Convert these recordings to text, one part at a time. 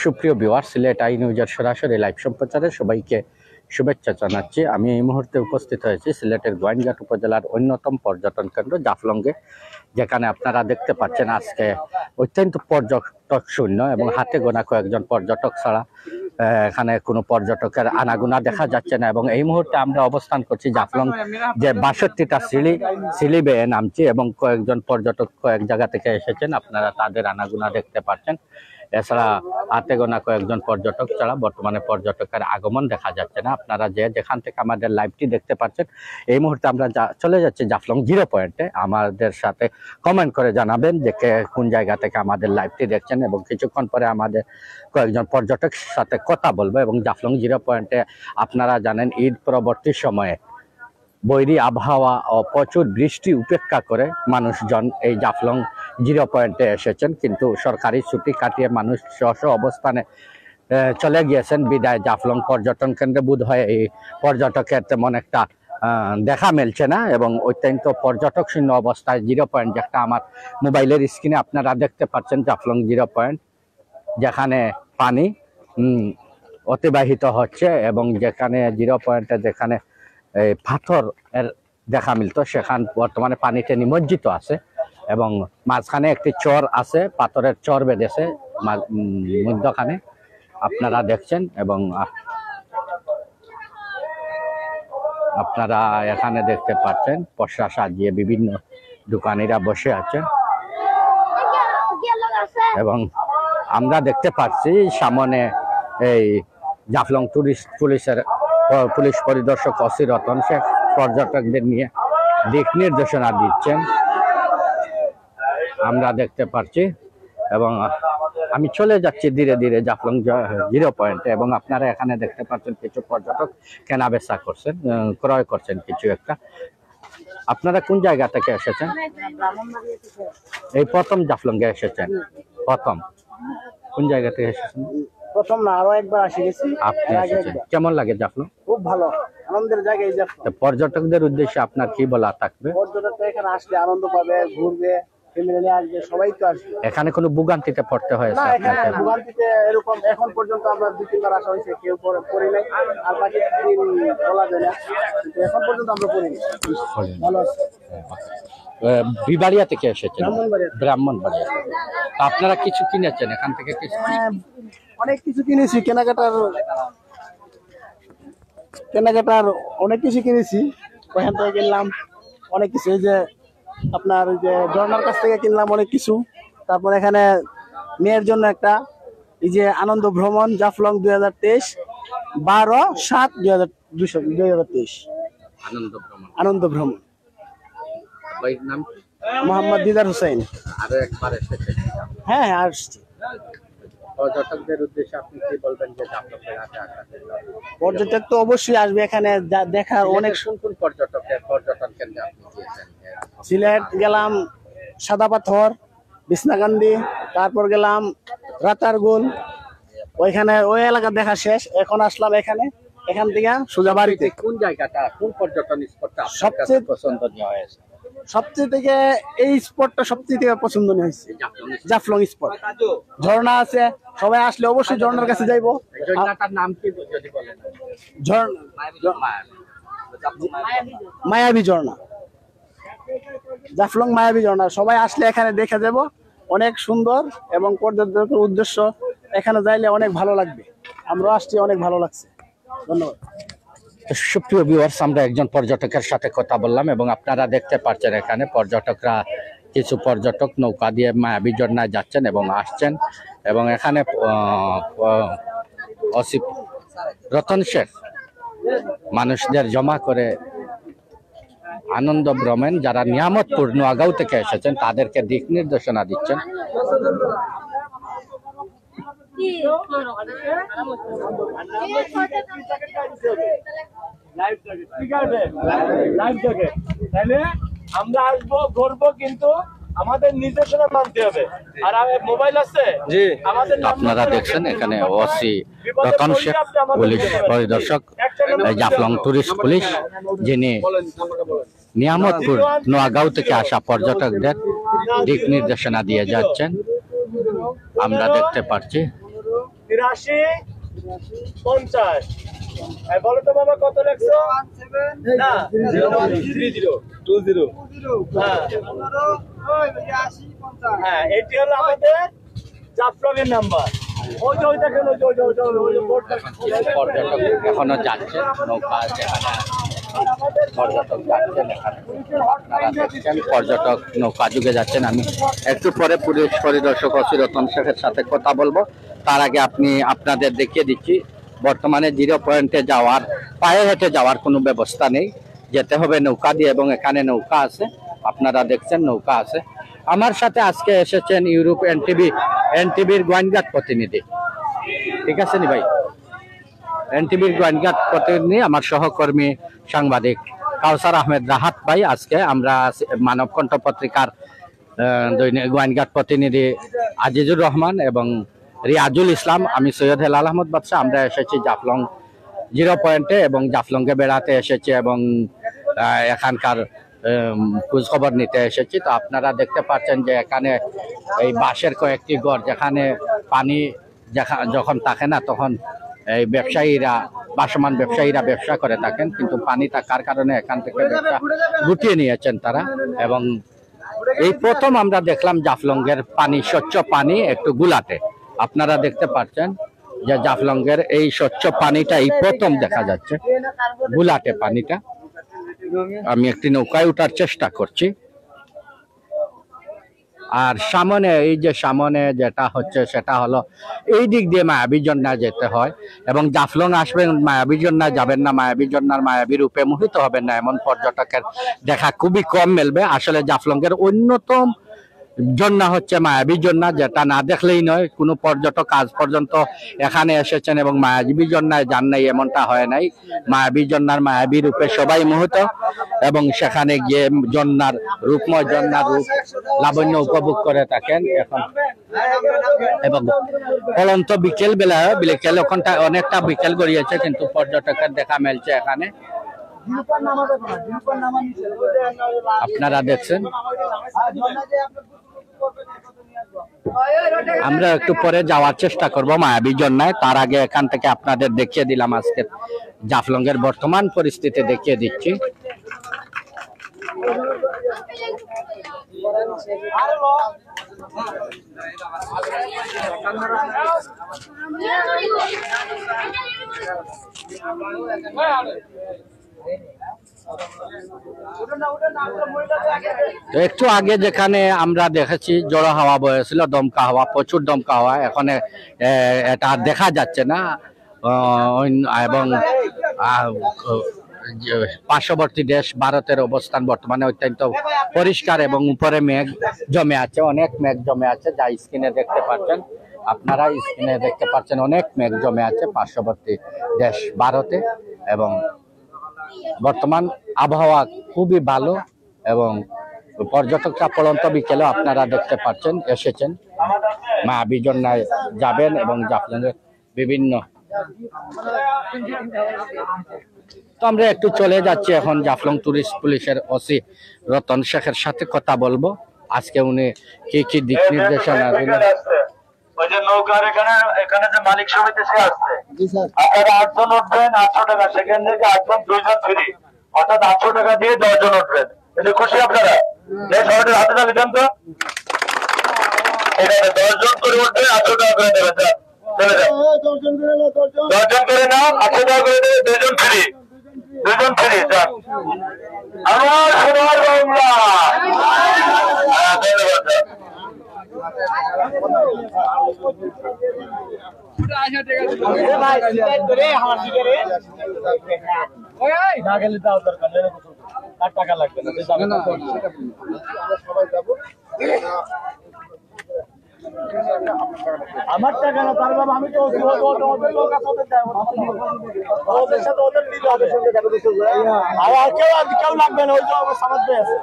সুপ্রিয় viewer, Sylhet I নিউজের সরাসরি লাইভ সম্প্রচারে সবাইকে শুভেচ্ছা জানাচ্ছি। আমি এই মুহূর্তে উপস্থিত হয়েছি সিলেটের গোয়াইনঘাট উপজেলার অন্যতম পর্যটন কেন্দ্র জাফলংয়ে, যেখানে আপনারা দেখতে পাচ্ছেন আজকে অত্যন্ত পর্যটক শূন্য এবং হাতে গোনা কয়েকজন পর্যটক ছাড়া এখানে কোনো পর্যটকের আনাগোনা দেখা যাচ্ছে না। এবং এই মুহূর্তে আমরা অবস্থান করছি জাফলং যে ৬২টা সিঁড়ি বেয়ে নামছি এবং কয়েকজন পর্যটক কয়েক জায়গা থেকে এসেছেন, আপনারা তাদের আনাগোনা দেখতে পাচ্ছেন। এছাড়া হাতে গোনা কয়েকজন পর্যটক ছাড়া বর্তমানে পর্যটকের আগমন দেখা যাচ্ছে না। আপনারা যেখান থেকে আমাদের লাইভটি দেখতে পাচ্ছেন, এই মুহূর্তে আমরা চলে যাচ্ছি জাফলং 0 পয়েন্টে। আমাদের সাথে কমেন্ট করে জানাবেন যে কোন জায়গা থেকে আমাদের লাইভটি দেখছেন, এবং কিছুক্ষণ পরে আমাদের কয়েকজন পর্যটকের সাথে কথা বলবো। এবং জাফলং 0 পয়েন্টে আপনারা জানেন ঈদ পরবর্তী সময়ে বৈরী আবহাওয়া ও প্রচুর বৃষ্টি উপেক্ষা করে মানুষজন এই জাফলং 0 পয়েন্টে এসেছেন, কিন্তু সরকারি ছুটি কাটিয়ে মানুষ স্ব অবস্থানে চলে গিয়েছেন। বিদায় জাফলং পর্যটন কেন্দ্রে বোধ হয় এই পর্যটকের তেমন একটা দেখা মিলছে না এবং অত্যন্ত পর্যটক শূন্য অবস্থায় 0 পয়েন্ট, যেটা আমার মোবাইলের স্ক্রিনে আপনারা দেখতে পাচ্ছেন। জাফলং 0 পয়েন্ট, যেখানে পানি অতিবাহিত হচ্ছে এবং যেখানে 0 পয়েন্টে যেখানে এই পাথর এর দেখা মিলত, সেখান বর্তমানে পানিতে নিমজ্জিত আছে এবং মাঝখানে একটি চর আছে, পাথরের চর বেঁধেছে মধ্যখানে আপনারা দেখছেন। এবং আপনারা এখানে দেখতে পাচ্ছেন পশরা সাজিয়ে বিভিন্ন দোকানিরা বসে আছেন এবং আমরা দেখতে পাচ্ছি সামনে এই জাফলং পুলিশ পরিদর্শক ওসি রতন শেখ পর্যটকদের নিয়ে দিক নির্দেশনা দিচ্ছেন, আমরা দেখতে পাচ্ছি। এবং আমি চলে যাচ্ছি ধীরে ধীরে জাফলং 0 পয়েন্টে এবং আপনারা এখানে দেখতে পাচ্ছেন কিছু পর্যটক কেনা বেচা করছেন, ক্রয় করছেন কিছু একটা। আপনারা কোন জায়গা থেকে এসেছেন? এই প্রথম জাফলংয়ে এসেছেন? প্রথম কোন জায়গা থেকে এসেছেন? প্রথম না, আরো একবার আসি গেছি। আপনি এসেছেন, কেমন লাগে জাফলং? খুব ভালো, আনন্দের জায়গা এই জাফলং। পর্যটকদের উদ্দেশ্যে আপনার কি বলা থাকবে? পর্যটকরা এখানে আসলে আনন্দ পাবে, ঘুরবে, ফ্যামিলি নিয়ে আসবে, সবাই তো আসবে। এখানে কোনো ভোগান্তিতে পড়তে হয়েছে? না, এখানে ভোগান্তিতে এরকম এখন পর্যন্ত আমরা 2-3 বার আসা হয়েছে, কেউ পড়ি নাই। আর বাকি বলা যায় না, কিন্তু এখন পর্যন্ত আমরা পড়িনি। ভালো আছে। বিবাড়িয়া থেকে এসেছেন? ব্রাহ্মণবাড়িয়া। আপনারা কিছু কিনেছেন এখান থেকে? কিছু অনেক কিছু কিনেছি, কেনাকাটার অনেক কিছু কিনেছি। ওখান থেকে কিনলাম অনেক কিছু, এই যে আপনার ওই যে ঝর্ণার কাছ থেকে কিনলাম অনেক কিছু। তারপর এখানে মেয়ের জন্য একটা এই যে আনন্দ ভ্রমণ জাফলং 2023 12/7/2023 আনন্দ ভ্রমণ। মোহাম্মদ দিদার হোসেন। আরো একবার এসেছেন? হ্যাঁ, আসছি। পর্যটকদের উদ্দেশ্যে আপনি কি বলবেন যে পর্যটক তো অবশ্যই আসবে, এখানে দেখার অনেক। কোন পর্যটন কেন্দ্রে আপনি গিয়েছেন? সিলেট গেলাম সাদা পাথর, বিছনাকান্দি, তারপর গেলাম রাতারগুল, ওইখানে ওই এলাকা দেখা শেষ। এখন আসলাম এখান থেকে সোজা বাড়িতে। কোন জায়গাটা, কোন পর্যটন স্পটটা সবচেয়ে পছন্দনীয় হয়েছে? সবচেয়ে থেকে এই স্পটটা সবচেয়ে থেকে পছন্দনীয় হয়েছে, জাফলং স্পট। ঝর্ণা আছে, সবাই আসলে অবশ্যই ঝর্ণার কাছে যাইবো। ঝর্ণাটার নাম কি যদি বলেন? মায়াবী ঝর্ণা, জাফলং মায়াবী ঝর্ণা। সবাই আসলে এখানে দেখে যাব, অনেক সুন্দর এবং পর্যটকের উদ্দেশ্য এখানে যাইলে অনেক ভালো লাগবে। আমরা আসছি, অনেক ভালো লাগছে। ধন্যবাদ। সুপ্রিয় ভিউয়ার্স, আমরা একজন পর্যটকের সাথে কথা বললাম এবং আপনারা দেখতে পাচ্ছেন এখানে কিছু পর্যটক নৌকা দিয়ে মায়াবী ঝর্ণায় যাচ্ছেন এবং আসছেন। এবং এখানে ওসি রতন শেখ মানুষদের জমা করে আনন্দ ভ্রমণ যারা নিয়ামতপুর নোয়াগাঁও থেকে এসেছেন তাদেরকে দিক নির্দেশনা দিচ্ছেন। আমরা আসবো, ঘুরবো, কিন্তু আমাদের নির্দেশনা মানতে হবে। আর মোবাইল আছে জি, আপনারা দেখছেন এখানে ওসি রতন শেখ পুলিশ পরিদর্শক জাফলং টুরিস্ট পুলিশ, যিনি নিয়ামতপুর নোয়াগাঁও থেকে আসা পর্যটকদের দিক নির্দেশনা দিয়ে যাচ্ছেন, আমরা দেখতে পাচ্ছি। 83 50। বলো তো বাবা কত লেখছো? না 30 হ্যাঁ, এটি হলো আমাদের জাফলংয়ের নাম্বার। ওই যে ওই দেখেন, ওই যে ওই যে ওই যে ওই যে বোর্ড দেখেন। পর্যটক এখনো যাচ্ছে, নৌকা যেখানে পর্যটক যাচ্ছেন এখানে আপনারা দেখছেন পর্যটক নৌকা যুগে যাচ্ছেন। আমি একটু পরে পুলিশ পরিদর্শক ওসি রতন শেখের সাথে কথা বলবো। তার আগে আপনাদের দেখিয়ে দিচ্ছি বর্তমানে 0 পয়েন্টে যাওয়ার, পায়ে হেঁটে যাওয়ার কোনো ব্যবস্থা নেই, যেতে হবে নৌকা দিয়ে এবং এখানে নৌকা আছে, আপনারা দেখছেন নৌকা আছে। আমার সাথে আজকে এসেছেন ইউরোপ এনটিভির গোয়েন্দাঘাট প্রতিনিধি, ঠিক আছে নি ভাই? এনটিভির গোয়েন্দাঘাট প্রতিনিধি আমার সহকর্মী সাংবাদিক কাউসার আহমেদ রাহাত ভাই। আজকে আমরা মানবকণ্ঠ পত্রিকার দৈনিক গোয়েন্দাঘাট প্রতিনিধি আজিজুর রহমান এবং রিয়াজুল ইসলাম, আমি সৈয়দ হেলাল আহমদ বাদশা, আমরা এসেছি জাফলং 0 পয়েন্টে এবং জাফলংকে বেড়াতে এসেছি এবং এখানকার খোঁজ খবর নিতে এসেছি। তো আপনারা দেখতে পাচ্ছেন যে এখানে এই বাঁশের কয়েকটি ঘর, যেখানে পানি যখন থাকে না তখন এই ব্যবসায়ীরা, বাসমান ব্যবসায়ীরা ব্যবসা করে থাকেন, কিন্তু পানি থাকার কারণে এখান থেকে ব্যবসা গুটিয়ে নিয়েছেন তারা। এবং এই প্রথম আমরা দেখলাম জাফলংয়ের পানি, স্বচ্ছ পানি একটু গুলাটে। আপনারা দেখতে পাচ্ছেন যে জাফলংয়ের এই স্বচ্ছ পানিটা এই প্রথম দেখা যাচ্ছে, গুলাটে পানিটা। আমি একটি নৌকায় ওঠার চেষ্টা করছি। আর সামনে এই যে সামনে যেটা হচ্ছে সেটা হলো এই দিক দিয়ে মায়াবী ঝর্ণা যেতে হয় এবং জাফলং আসবেন, মায়াবী ঝর্ণা যাবেন না, মায়াবী ঝর্ণার মায়াবী রূপে মোহিত হবেন না, এমন পর্যটকের দেখা খুবই কম মিলবে। আসলে জাফলংয়ের অন্যতম ঝর্ণা হচ্ছে মায়াবী ঝর্ণা, যেটা না দেখলেই নয়। কোনো পর্যটক আজ পর্যন্ত এখানে এসেছেন এবং মায়াবী ঝর্ণায় যান নাই এমনটা হয় নাই। মায়াবী ঝর্ণার মায়াবী রূপে সবাই মোহিত এবং সেখানে গিয়ে ঝর্ণার রূপময় ঝর্ণার রূপ লাবণ্য উপভোগ করে থাকেন এখন। এবং চলন্ত বিকেল বেলা, বিকেল ওখানটা অনেকটা বিকেল গড়িয়েছে, কিন্তু পর্যটকের দেখা মেলছে এখানে। আপনারা দেখছেন আমরা একটু পরে যাওয়ার চেষ্টা করব মায়াবী ঝর্ণায়। তার আগে এখান থেকে আপনাদের দেখিয়ে দিলাম আজকে জাফলংয়ের বর্তমান পরিস্থিতি দেখিয়ে দিচ্ছি। একটু আগে যেখানে আমরা দেখেছি জড়ো হাওয়া বয়েছিল, দমকা হাওয়া, প্রচুর দমকা হাওয়া, এখন এটা দেখা যাচ্ছে না। এবং পার্শ্ববর্তী দেশ ভারতের অবস্থান বর্তমানে অত্যন্ত পরিষ্কার এবং উপরে মেঘ জমে আছে, অনেক মেঘ জমে আছে, যা স্ক্রিনে দেখতে পাচ্ছেন আপনারা। স্ক্রিনে দেখতে পাচ্ছেন অনেক মেঘ জমে আছে পার্শ্ববর্তী দেশ ভারতে। এবং বর্তমান আবহাওয়া খুবই ভালো এবং পর্যটকরা পড়ন্ত বিকেলেও আপনারা দেখতে পাচ্ছেন এসেছেন, মায়াবী ঝর্ণায় যাবেন এবং জাফলংয়ের বিভিন্ন। তো আমরা একটু চলে যাচ্ছি এখন জাফলং টুরিস্ট পুলিশের ওসি রতন শেখের সাথে কথা বলবো। আজকে উনি কি কি দিক নির্দেশনা দিলেন। ওই যে নৌকার এখানে যে মালিক সমিতি সে আসছে, আপনারা 8 জন উঠবেন 800 টাকা, সেখান থেকে 8 জন 2 জন ফ্রি, অর্থাৎ 800 টাকা দিয়ে 10 জন উঠবেন। এটা খুশি আপনারা? সবাই হাতে না দিতেন তো, এখানে 10 জন করে উঠবে 800 টাকা করে দেবেন। চলে যান, 10 জন করে নাও, 800 টাকা করে দেবে, 2 জন ফ্রি, 2 জন ফ্রি। যান, আমার সোনার বাংলা। ধন্যবাদ। টাকা লাগবে না, আমার টাকা না, তার বাবা আমি তো ওদের লোক আছে, ওদের সাথে ওদের নিতে হবে, আর কেউ লাগবে না, ওই যে আমার সমাজ আছে।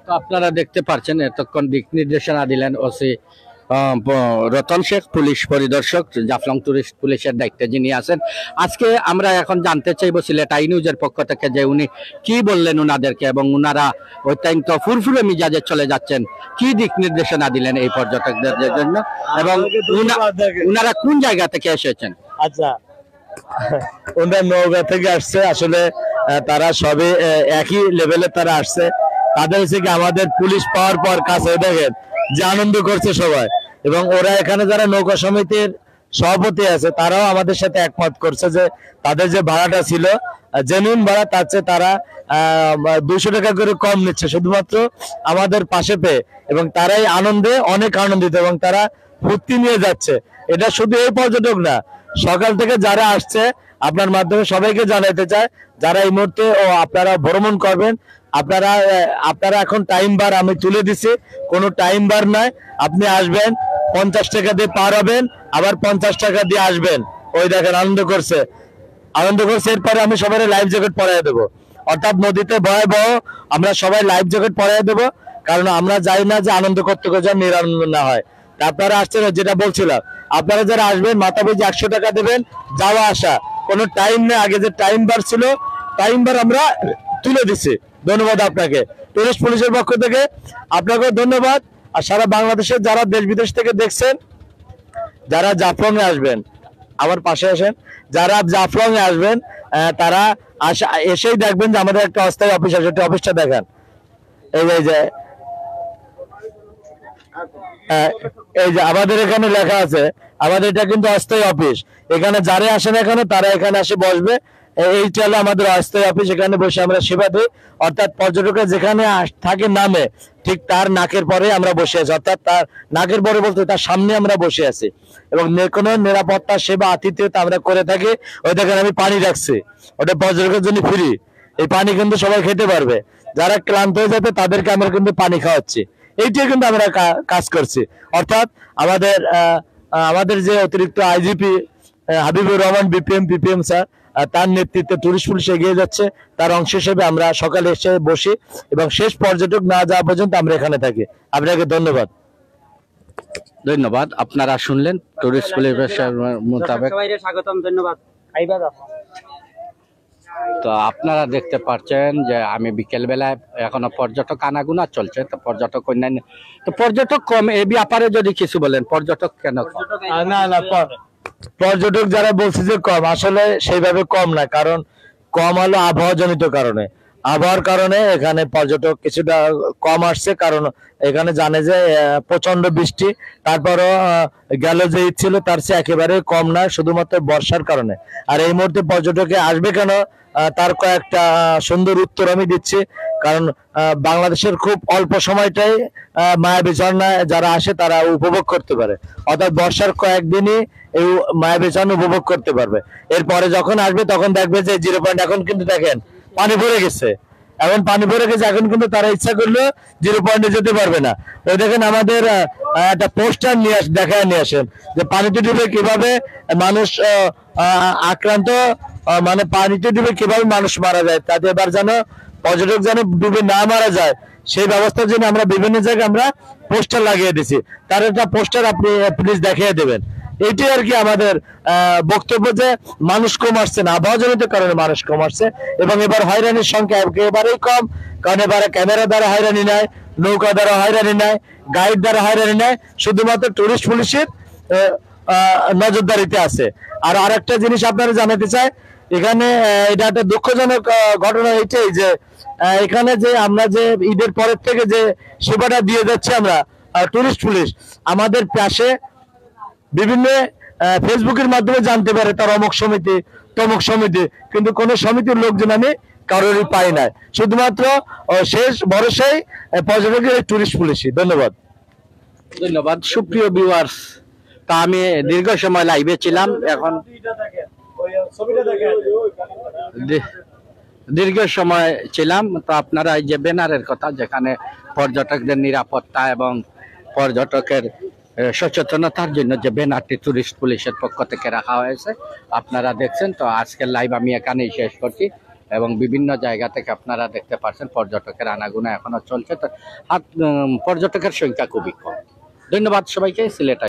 তো আপনারা দেখতে পাচ্ছেন এতক্ষণ দিক নির্দেশনা দিলেন ওসি রতন শেখ, পুলিশ পরিদর্শক, জাফলং টুরিস্ট পুলিশের দায়িত্বে যিনি আছেন। আজকে আমরা এখন জানতে চাইবো সিলেট আই নিউজের পক্ষ থেকে যে উনি কি বললেন উনাদেরকে, এবং উনারা অত্যন্ত ফুরফুরে মিজাজে চলে যাচ্ছেন, কি দিক নির্দেশনা দিলেন এই পর্যটকদের জন্য, এবং উনারা কোন জায়গা থেকে এসেছেন। আচ্ছা, ওনারা নওগাঁ থেকে আসছে। আসলে তারা সবে একই লেভেলে তারা আসছে। তাদের হচ্ছে কি আমাদের পুলিশ পাওয়ার পর কাছে দেখেন যে আনন্দ করছে সবাই, এবং ওরা এখানে যারা নৌকা সমিতির সভাপতি আছে তারাও আমাদের সাথে একমত করছে যে তাদের যে ভাড়াটা ছিল জেনুইন ভাড়া, তার চেয়ে তারা 200 টাকা করে কম নিচ্ছে শুধুমাত্র আমাদের পাশে পেয়ে, এবং তারাই আনন্দে অনেক আনন্দিত এবং তারা ফুর্তি নিয়ে যাচ্ছে। এটা শুধু এই পর্যটক না, সকাল থেকে যারা আসছে আপনার মাধ্যমে সবাইকে জানাইতে চায়, যারা এই মুহূর্তে আপনারা ভ্রমণ করবেন, আপনারা এখন টাইম বার আমি তুলে দিছি, কোনো টাইম বার নাই। আপনি আসবেন, 50 টাকা দিয়ে পার হবেন, আবার 50 টাকা দিয়ে আসবেন। ওই দেখেন আনন্দ করছে। এরপরে আমি সবাই লাইফ জ্যাকেট পরাই দেবো, অর্থাৎ নদীতে ভয়াবহ আমরা সবাই লাইফ জ্যাকেট পরাই দেবো, কারণ আমরা যাই না যে আনন্দ করতে যেন নিরানন্দ না হয়। আপনারা আসছেন, যেটা বলছিলাম, আপনারা যারা আসবেন মাথা পিছু 100 টাকা দেবেন, যাওয়া আসা, কোনো টাইম নেই। আগে যে টাইম বার ছিল, টাইম বার আমরা তুলে দিচ্ছি। ধন্যবাদ আপনাকে টুরিস্ট পুলিশের পক্ষ থেকে, আপনাকেও ধন্যবাদ। আর সারা বাংলাদেশের যারা দেশ বিদেশ থেকে দেখছেন, যারা জাফলং এ আসবেন, আমার পাশে আসেন, যারা জাফলং এ আসবেন তারা এসেই দেখবেন যে আমাদের একটা অস্থায়ী অফিস আছে। অফিসটা দেখেন, এই যে আমাদের এখানে লেখা আছে, আমাদের এটা কিন্তু অস্থায়ী অফিস। এখানে যারা আসেন এখানে তারা এখানে এসে বসবে। এইটা হলো আমাদের অস্থায়ী অফিস, এখানে বসে আমরা সেবা দিই। অর্থাৎ পর্যটকের যেখানে থাকে নামে, ঠিক তার নাকের পরে আমরা বসে আছি, অর্থাৎ তার নাকের পরে বলতে তার সামনে আমরা বসে আছি, এবং কোনো নিরাপত্তা সেবা আতিথ্যতা আমরা করে থাকি। ওই দেখেন আমি পানি রাখছি, ওটা পর্যটকের জন্য ফ্রি। এই পানি কিন্তু সবাই খেতে পারবে, যারা ক্লান্ত হয়ে যাবে তাদেরকে আমরা কিন্তু পানি খাওয়াচ্ছি। এইটাই কিন্তু আমরা কাজ করছি। অর্থাৎ আমাদের যে অতিরিক্ত IGP Habibur Rahman BPM sir, তার নেতৃত্বে টুরিস্ট পুলিশ এগিয়ে যাচ্ছে। তার অংশ হিসেবে আমরা সকালে এসে বসি এবং শেষ পর্যটক না যাওয়া পর্যন্ত আমরা এখানে থাকি। আপনাকে ধন্যবাদ। আপনারা শুনলেন টুরিস্ট পুলিশের মোতাবেক। স্বাগতম, ধন্যবাদ। তো আপনারা দেখতে পাচ্ছেন যে আমি বিকেল বেলায় এখনো পর্যটক আনাগুনা চলছে, তো পর্যটক অন্যান্য, তো পর্যটক কম, এই ব্যাপারে যদি কিছু বলেন, পর্যটক কেন কম? না, পর্যটক যারা বলছে যে কম, আসলে সেইভাবে কম না, কারণ কম হলো আবহাওয়াজনিত কারণে। আবহাওয়ার কারণে এখানে পর্যটক কিছুটা কম আসছে, কারণ এখানে জানে যে প্রচন্ড বৃষ্টি। তারপরও গেল যে ঈদ ছিল তার চেয়ে একেবারে কম না, শুধুমাত্র বর্ষার কারণে। আর এই মুহূর্তে পর্যটকে আসবে কেন, তার কয়েকটা সুন্দর উত্তর আমি দিচ্ছি। কারণ বাংলাদেশের খুব অল্প সময়টাই মায়াবী ঝর্ণা যারা আসে তারা উপভোগ করতে পারে, অর্থাৎ বর্ষার কয়েকদিনই এই মায়াবী ঝর্ণা উপভোগ করতে পারবে। এরপরে যখন আসবে তখন দেখবে যে 0 পয়েন্ট এখন কিন্তু দেখেন পানি ভরে গেছে, এখন কিন্তু তারা ইচ্ছা করলে 0 পয়েন্টে যেতে পারবে না। ওই দেখেন আমাদের একটা পোস্টার নিয়ে আসেন যে পানিতে ডুবে কিভাবে মানুষ আক্রান্ত, মানে পানিতে ডুবে কিভাবে মানুষ মারা যায়, তাতে এবার যেন পর্যটক যেন ডুবে না মারা যায় সেই ব্যবস্থার জন্য আমরা বিভিন্ন জায়গায় আমরা পোস্টার লাগিয়ে দিছি। তার একটা পোস্টার আপনি প্লিজ দেখিয়ে দেবেন। এইটাই আর কি আমাদের বক্তব্য, যে মানুষ কম আসছে না, আবহাওয়াজনিত কারণে মানুষ কম আসছে, এবং এবার হয়রানির সংখ্যা একেবারেই কম। কারণ এবারে ক্যামেরা দ্বারা হয়রানি নাই, নৌকা দ্বারা হয়রানি নাই, গাইড দ্বারা হয়রানি নাই, শুধুমাত্র টুরিস্ট পুলিশের নজরদারিতে আছে। আর আরেকটা জিনিস আপনারা জানাতে চাই, এখানে এটা একটা দুঃখজনক ঘটনা এইটাই যে এখানে যে আমরা যে ঈদের পরের থেকে যে সেবাটা দিয়ে যাচ্ছি আমরা টুরিস্ট পুলিশ, আমাদের পাশে বিভিন্ন ফেসবুকের মাধ্যমে জানতে পারে তার অমুক সমিতি তমুক সমিতি, কিন্তু কোন সমিতির লোকজন আমি কারোরই পাই নাই, শুধুমাত্র শেষ ভরসাই পর্যটকের টুরিস্ট পুলিশই। ধন্যবাদ। সুপ্রিয় ভিউয়ার্স, তা আমি দীর্ঘ সময় লাইভে ছিলাম, এখন দীর্ঘ সময় ছিলাম। তো আপনারা এই যে ব্যানারের কথা, যেখানে পর্যটকদের নিরাপত্তা এবং পর্যটকের সচেতনতার জন্য যে ব্যানারটি টুরিস্ট পুলিশের পক্ষ থেকে রাখা হয়েছে আপনারা দেখছেন। তো আজকের লাইভ আমি এখানেই শেষ করছি, এবং বিভিন্ন জায়গা থেকে আপনারা দেখতে পাচ্ছেন পর্যটকের আনাগোনা এখনো চলছে। তো পর্যটকের সংখ্যা খুবই কম। ধন্যবাদ সবাইকে। সিলেট